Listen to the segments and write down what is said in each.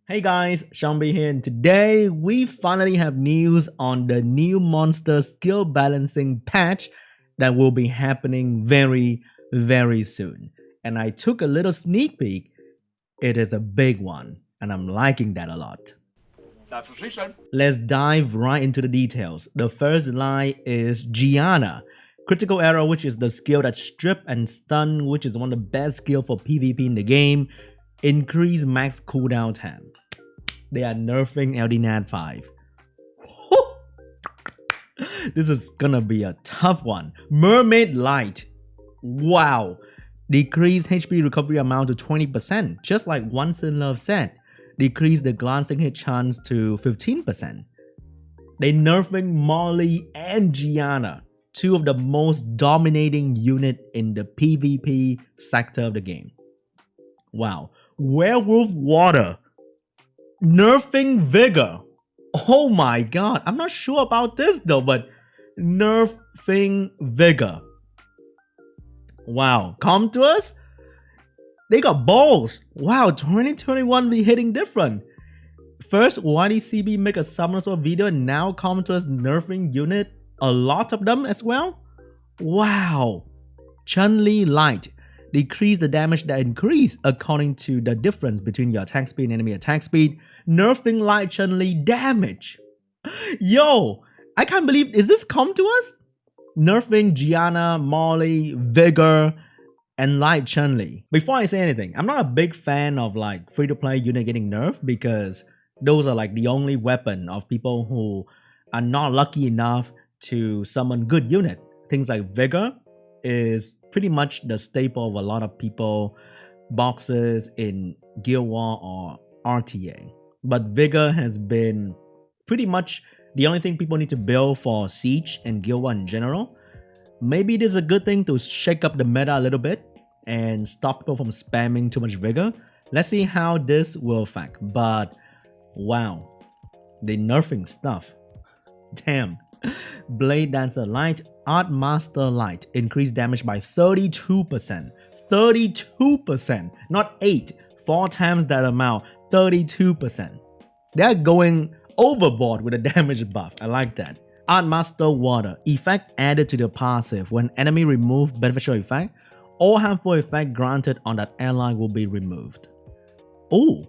Hey guys, SeanB here, and today we finally have news on the new monster skill balancing patch that will be happening very soon. And I took a little sneak peek. It is a big one, and I'm liking that a lot. That's what she said. Let's dive right into the details. The first line is Gianna. Critical Arrow, which is the skill that strip and stun, which is one of the best skills for PvP in the game. Increase max cooldown time. They are nerfing LDNAT 5. This is gonna be a tough one. Mermaid Light. Wow. Decrease HP recovery amount to 20%, just like Once in Love said. Decrease the glancing hit chance to 15%. They nerfing Molly and Gianna, two of the most dominating unit in the PvP sector of the game. Wow. Werewolf Water. Nerfing Vigor. Oh my god. I'm not sure about this though, but nerfing Vigor. Wow. Come to us? They got balls. Wow, 2021 be hitting different. First, YDCB make a Summoner video, and now come to us nerfing unit. A lot of them as well. Wow. Chun-Li Light. Decrease the damage that increase according to the difference between your attack speed and enemy attack speed. Nerfing Light Chun-Li damage. Yo, I can't believe, is this come to us? Nerfing Gianna, Molly, Vigor, and Light Chun-Li. Before I say anything, I'm not a big fan of like free-to-play unit getting nerfed because those are like the only weapon of people who are not lucky enough to summon good unit. Things like Vigor is pretty much the staple of a lot of people boxes in Guild War or RTA. But Vigor has been pretty much the only thing people need to build for Siege and Guild War in general. Maybe this is a good thing to shake up the meta a little bit and stop people from spamming too much Vigor. Let's see how this will affect. But wow, they nerfing stuff. Damn. Blade Dancer Light, Art Master Light, increase damage by 32%. 32%, not 8, 4 times that amount, 32%. They're going overboard with the damage buff. I like that. Art Master Water, effect added to the passive. When enemy remove beneficial effect, all harmful effect granted on that ally will be removed. Oh,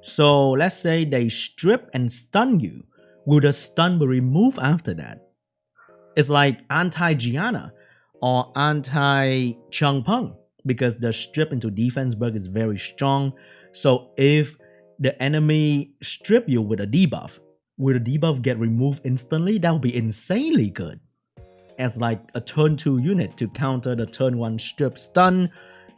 so let's say they strip and stun you. Will the stun be removed after that? It's like anti-Gianna or anti-Changpeng because the strip into defense bug is very strong. So if the enemy strip you with a debuff, will the debuff get removed instantly? That would be insanely good. As like a turn 2 unit to counter the turn 1 strip stun,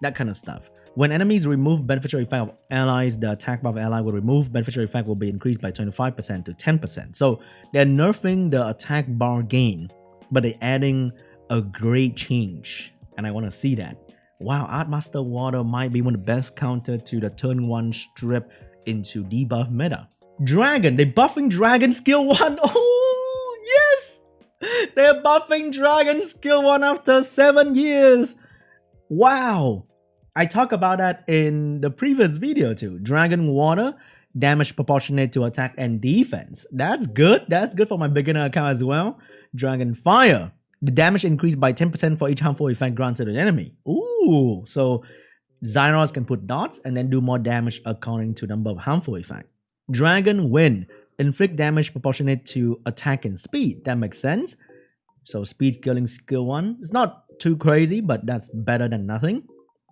that kind of stuff. When enemies remove beneficial effect of allies, the attack buff ally will remove beneficial effect will be increased by 25% to 10%. So they're nerfing the attack bar gain, but they're adding a great change. And I want to see that. Wow, Art Master Water might be one of the best counter to the turn 1 strip into debuff meta. Dragon, they're buffing Dragon skill 1. Oh, yes! They're buffing Dragon skill 1 after 7 years. Wow. I talked about that in the previous video too. Dragon Water, damage proportionate to attack and defense. That's good. That's good for my beginner account as well. Dragon Fire, the damage increased by 10% for each harmful effect granted to the enemy. Ooh, so Zyros can put dots and then do more damage according to number of harmful effect. Dragon Wind, inflict damage proportionate to attack and speed. That makes sense. So speed scaling skill 1. It's not too crazy, but that's better than nothing.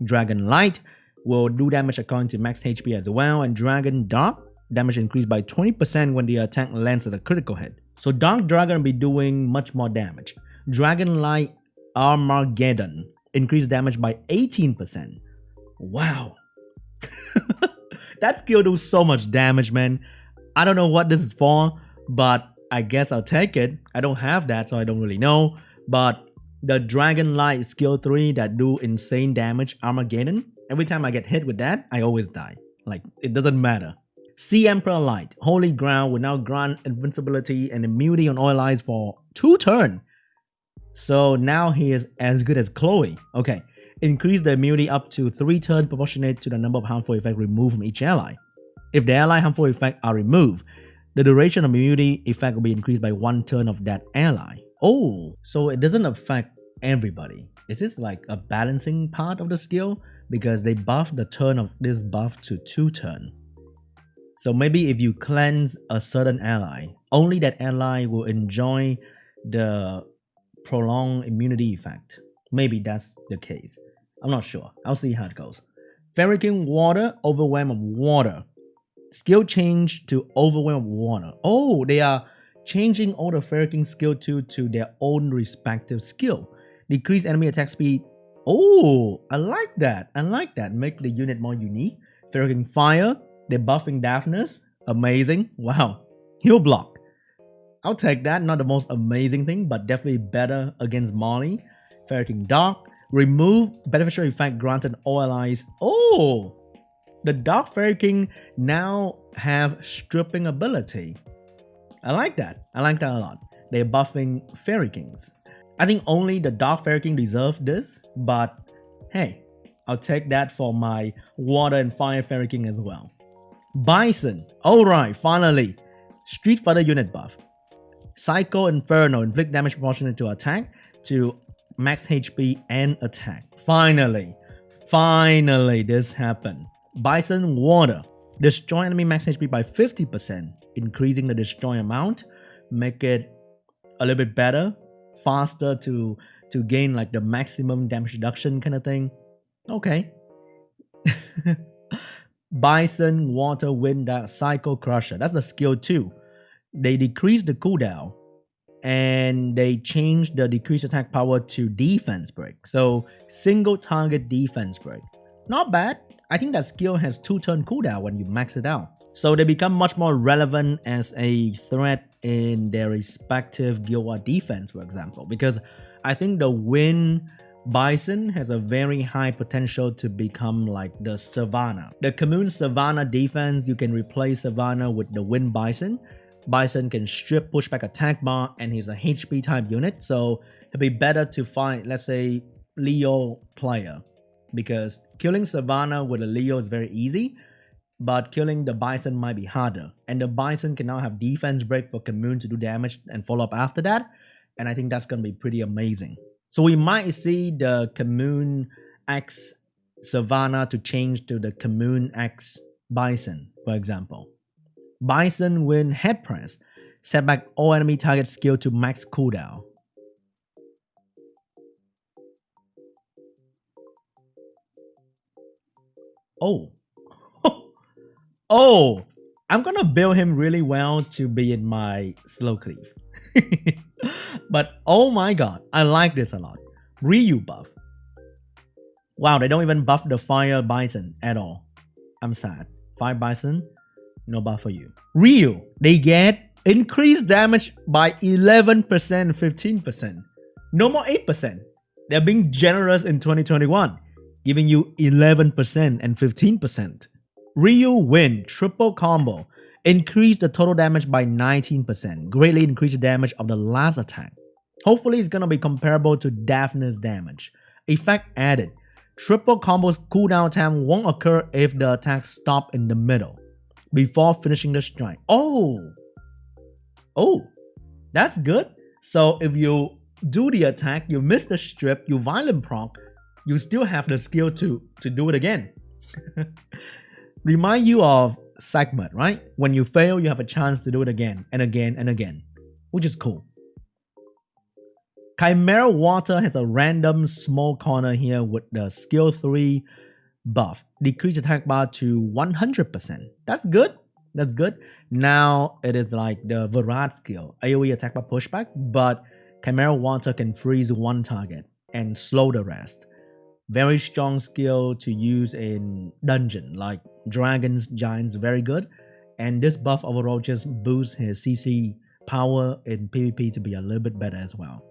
Dragon Light will do damage according to max HP as well, and Dragon Dark, damage increased by 20% when the attack lands at a critical hit. So Dark Dragon will be doing much more damage. Dragon Light Armageddon, increased damage by 18%. Wow. That skill does so much damage, man. I don't know what this is for, but I guess I'll take it. I don't have that, so I don't really know. But the Dragon Light skill 3 that do insane damage, Armageddon, every time I get hit with that, I always die. Like, it doesn't matter. Sea Emperor Light, Holy Ground will now grant invincibility and immunity on all allies for 2 turns. So now he is as good as Chloe. Okay, increase the immunity up to 3 turns proportionate to the number of harmful effects removed from each ally. If the ally harmful effects are removed, the duration of immunity effect will be increased by 1 turn of that ally. Oh, so it doesn't affect everybody. Is this like a balancing part of the skill? Because they buff the turn of this buff to 2 turn. So maybe if you cleanse a certain ally, only that ally will enjoy the prolonged immunity effect. Maybe that's the case. I'm not sure. I'll see how it goes. Fairy King Water, Overwhelm of Water. Skill change to Overwhelm of Water. Oh, they are changing all the Fairy King skill to their own respective skill. Decrease enemy attack speed. Oh, I like that. I like that. Make the unit more unique. Fairy King Fire. They're buffing Daphnis. Amazing. Wow. Heal block. I'll take that. Not the most amazing thing, but definitely better against Molly. Fairy King Dark. Remove beneficial effect granted all allies. Oh, the Dark Fairy King now have stripping ability. I like that. I like that a lot. They're buffing Fairy Kings. I think only the Dark Fairy King deserve this, but hey, I'll take that for my Water and Fire Fairy King as well. Bison. Alright, finally. Street Fighter unit buff. Psycho Inferno. Inflict damage proportionate to attack to max HP and attack. Finally this happened. Bison Water. Destroy enemy max HP by 50%, increasing the destroy amount. Make it a little bit better, faster to gain like the maximum damage reduction kind of thing. Okay. Bison Water Wind Psycho Crusher. That's the skill 2. They decrease the cooldown and they change the decreased attack power to defense break. So single target defense break. Not bad. I think that skill has 2 turn cooldown when you max it out. So they become much more relevant as a threat in their respective guild war defense, for example. Because I think the Wind Bison has a very high potential to become like the Savannah. The Commune Savannah defense, you can replace Savannah with the Wind Bison. Bison can strip pushback attack bar and he's a HP type unit, so it'd be better to find, let's say, Leo player, because killing Savannah with a Leo is very easy, but killing the Bison might be harder. And the Bison can now have defense break for Commune to do damage and follow up after that, and I think that's gonna be pretty amazing. So we might see the Commune X Savannah to change to the Commune X Bison, for example. Bison Wind Head Press. Set back all enemy target skill to max cooldown. Oh. Oh. I'm gonna build him really well to be in my slow cleave. But oh my god, I like this a lot. Ryu buff. Wow, they don't even buff the Fire Bison at all. I'm sad. Fire Bison, no buff for you. Ryu, they get increased damage by 11%, 15%. No more 8%. They're being generous in 2021, giving you 11% and 15%. Ryu Win triple combo. Increase the total damage by 19%. Greatly increase the damage of the last attack. Hopefully it's gonna be comparable to Daphnis damage. Effect added. Triple combo's cooldown time won't occur if the attack stops in the middle before finishing the strike. Oh, that's good. So if you do the attack, you miss the strip, you violent proc, you still have the skill to do it again. Remind you of Segment, right? When you fail, you have a chance to do it again and again and again, which is cool. Chimera Water has a random small corner here with the skill 3 buff. Decrease attack bar to 100%. That's good. That's good. Now it is like the Varad skill. AoE attack bar pushback, but Chimera Water can freeze one target and slow the rest. Very strong skill to use in dungeon like dragons, giants, very good. And this buff overall just boosts his CC power in PvP to be a little bit better as well.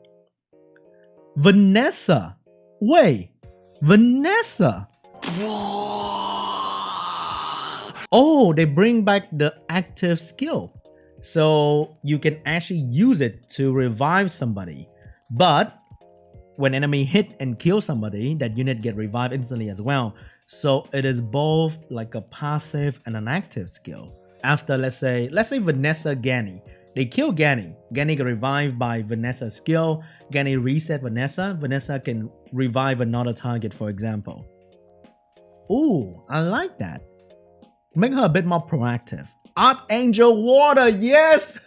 Vanessa. Wait, Vanessa. Oh, they bring back the active skill. So you can actually use it to revive somebody. But when enemy hit and kill somebody, that unit get revived instantly as well. So it is both like a passive and an active skill. After let's say Vanessa Ganny. They kill Ganny. Ganny get revived by Vanessa's skill. Ganny reset Vanessa. Vanessa can revive another target, for example. Ooh, I like that. Make her a bit more proactive. Archangel Water, yes!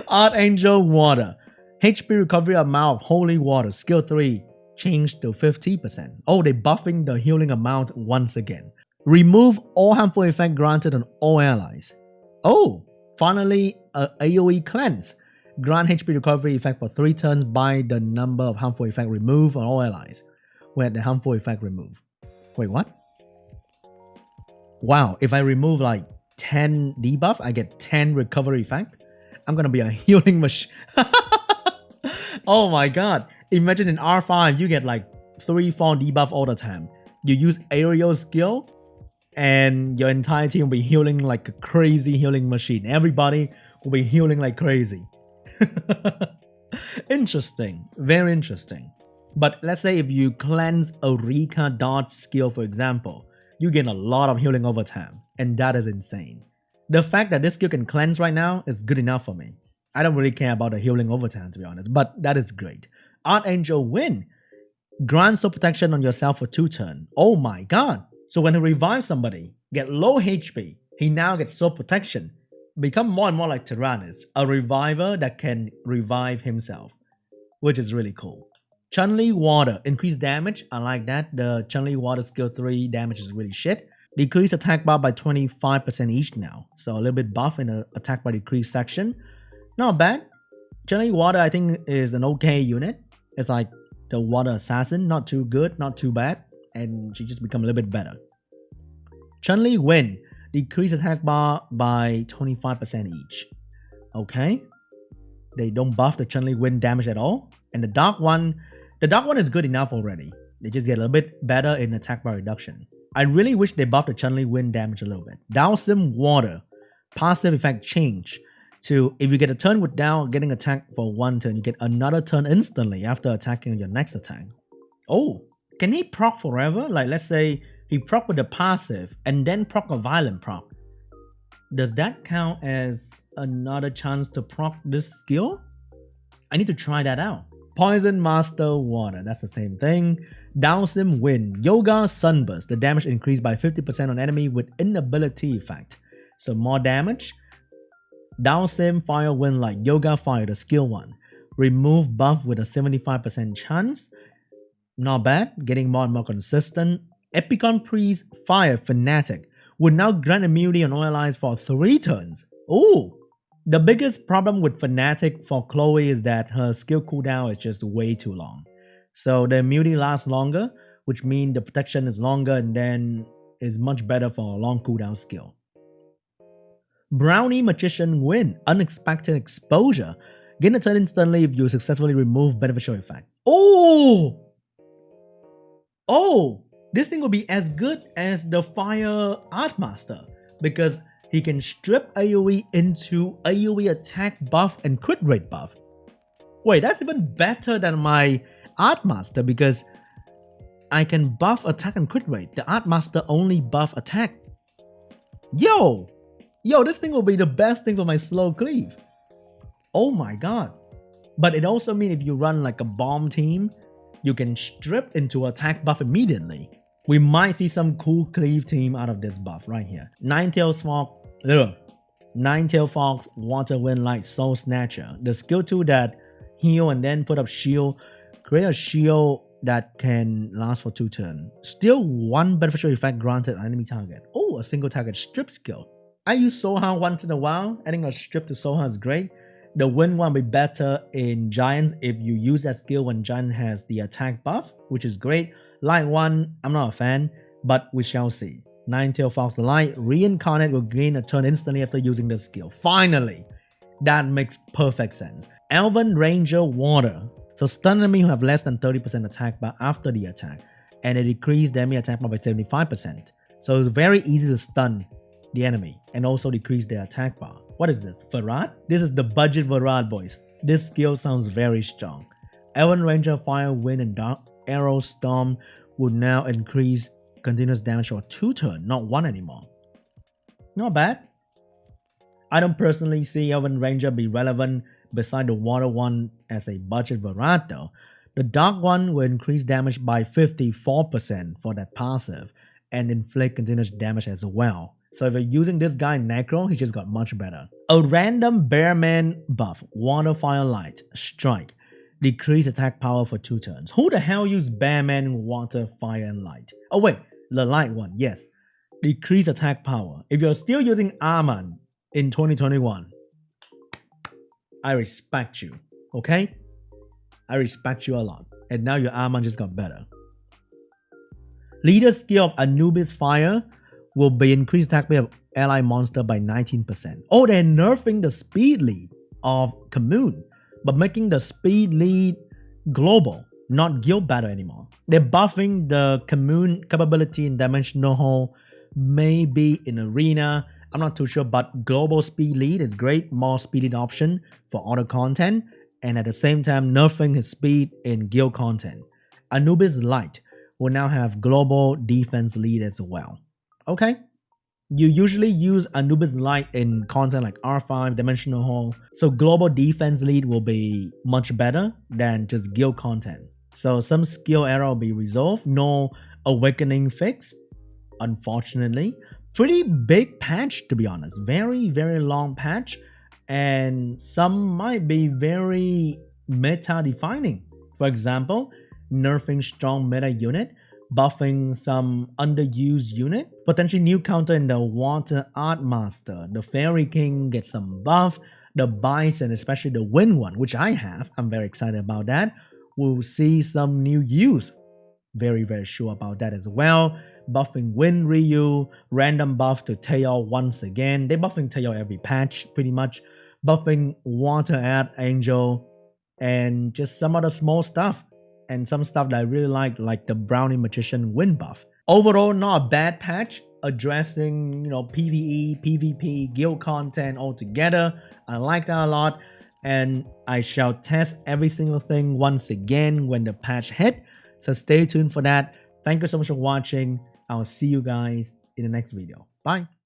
Archangel Water. HP recovery amount of holy water, skill 3, changed to 50%. Oh, they're buffing the healing amount once again. Remove all harmful effect granted on all allies. Oh, finally, a AoE cleanse. Grant HP recovery effect for 3 turns by the number of harmful effect removed on all allies. Where the harmful effect removed. Wait, what? Wow, if I remove like 10 debuff, I get 10 recovery effect. I'm gonna be a healing machine. Oh my god. Imagine in R5, you get like 3-4 debuff all the time. You use aerial skill, and your entire team will be healing like a crazy healing machine. Everybody will be healing like crazy. Interesting. Very interesting. But let's say if you cleanse a Rika dodge skill, for example, you gain a lot of healing over time, and that is insane. The fact that this skill can cleanse right now is good enough for me. I don't really care about the healing over time, to be honest, but that is great. Archangel Wind. Grant soul protection on yourself for 2 turns. Oh my god. So when he revives somebody, get low HP, he now gets soul protection. Become more and more like Tyrannus, a reviver that can revive himself, which is really cool. Chun-Li Water, increase damage. I like that. The Chun-Li Water skill 3 damage is really shit. Decrease attack bar by 25% each now. So a little bit buff in the attack bar decrease section. Not bad. Chun-Li Water I think is an okay unit. It's like the Water Assassin. Not too good, not too bad. And she just become a little bit better. Chun-Li Wind. Decrease attack bar by 25% each. Okay. They don't buff the Chun-Li Wind damage at all. And the Dark One is good enough already. They just get a little bit better in attack bar reduction. I really wish they buffed the Chun-Li Wind damage a little bit. Dowsim Water. Passive effect change to if you get a turn with Dow getting attacked for 1 turn, you get another turn instantly after attacking on your next attack. Oh, can he proc forever? Like let's say he proc with the passive and then proc a violent proc. Does that count as another chance to proc this skill? I need to try that out. Poison Master Water, that's the same thing. Dowsim Wind. Yoga Sunburst. The damage increased by 50% on enemy with inability effect. So more damage. Dowsim Fire Wind like Yoga Fire, the skill 1. Remove buff with a 75% chance. Not bad, getting more and more consistent. Epicon Priest Fire Fanatic would now grant immunity on all allies for 3 turns. Ooh! The biggest problem with Fanatic for Chloe is that her skill cooldown is just way too long. So the immunity lasts longer, which means the protection is longer and then is much better for a long cooldown skill. Brownie Magician Wind. Unexpected Exposure. Gain a turn instantly if you successfully remove beneficial effect. Oh! Oh! This thing will be as good as the Fire Artmaster because he can strip AoE into AoE attack buff and crit rate buff. Wait, that's even better than my Artmaster because I can buff attack and crit rate. The Artmaster only buff attack. Yo, this thing will be the best thing for my slow cleave. Oh my god. But it also means if you run like a bomb team, you can strip into attack buff immediately. We might see some cool cleave team out of this buff right here. Ninetail Fox, Water Wind Light Soul Snatcher. The skill 2 that heal and then put up shield. Create a shield that can last for 2 turns. Still 1 beneficial effect granted on enemy target. Oh, a single target strip skill. I use Soha once in a while. Adding a strip to Soha is great. The wind one will be better in Giants if you use that skill when Giant has the attack buff, which is great. Light one, I'm not a fan, but we shall see. Ninetail Fox Light Reincarnate will gain a turn instantly after using this skill. Finally! That makes perfect sense. Elven Ranger Water. So stun enemy who have less than 30% attack bar after the attack, and it decreases the enemy attack bar by 75%. So it's very easy to stun the enemy and also decrease their attack bar. What is this? Farad? This is the budget Farad, boys. This skill sounds very strong. Elven Ranger Fire Wind and Dark Arrow Storm would now increase continuous damage for 2 turns, not 1 anymore. Not bad. I don't personally see Elven Ranger be relevant beside the water one as a budget variant though. The dark one will increase damage by 54% for that passive and inflict continuous damage as well. So if you're using this guy in Necro, he just got much better. A random Bearman buff, Water, Fire, Light, Strike, decrease attack power for 2 turns. Who the hell used Bearman, Water, Fire, and Light? Oh wait, the Light one, yes. Decrease attack power. If you're still using Arman in 2021, I respect you, okay? I respect you a lot. And now your Arman just got better. Leader skill of Anubis Fire will be increased attack speed of ally monster by 19%. Oh, they're nerfing the speed lead of Commune, but making the speed lead global, not guild battle anymore. They're buffing the Commune capability in Dimensional Hole, maybe in Arena. I'm not too sure, but global speed lead is great, more speed lead option for auto content, and at the same time nerfing his speed in guild content. Anubis Light will now have global defense lead as well. Okay, you usually use Anubis Light in content like R5, Dimensional Hole, so global defense lead will be much better than just guild content. So some skill error will be resolved, no awakening fix, unfortunately. Pretty big patch to be honest, very long patch, and some might be very meta defining. For example, nerfing strong meta unit, buffing some underused unit, potentially new counter in the Water Art Master. The Fairy King gets some buff, the Bison, especially the Wind one, which I have, I'm very excited about that. We'll see some new use, very sure about that as well. Buffing Wind Ryu, random buff to Tail once again. They're buffing Tail every patch pretty much. Buffing Water Art Angel, and just some other small stuff. And some stuff that I really like the Brownie Magician Wind buff. Overall, not a bad patch, addressing, PvE, PvP, guild content all together. I like that a lot, and I shall test every single thing once again when the patch hit. So stay tuned for that. Thank you so much for watching. I'll see you guys in the next video. Bye.